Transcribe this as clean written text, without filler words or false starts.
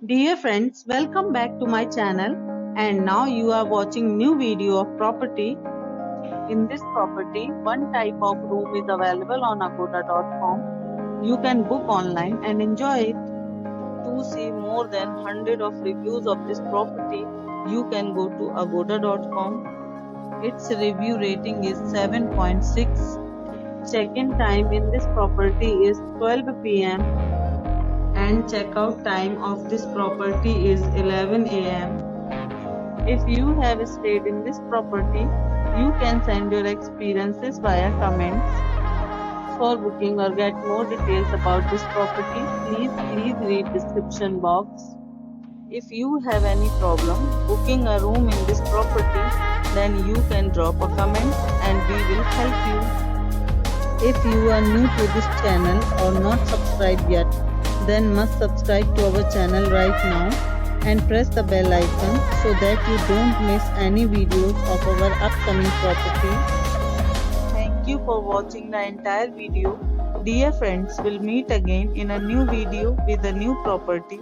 Dear friends, welcome back to my channel, and now you are watching new video of property. In this property, one type of room is available on agoda.com. You can book online and enjoy it. To see more than 100 of reviews of this property, you can go to agoda.com. Its review rating is 7.6. Check-in time in this property is 12 p.m. and checkout time of this property is 11 a.m. If you have stayed in this property, you can send your experiences via comments. For booking or get more details about this property, please read description box. If you have any problem booking a room in this property, then you can drop a comment and we will help you. If you are new to this channel or not subscribed yet, then must subscribe to our channel right now and press the bell icon so that you don't miss any videos of our upcoming property. Thank you for watching the entire video. Dear friends, we'll meet again in a new video with a new property.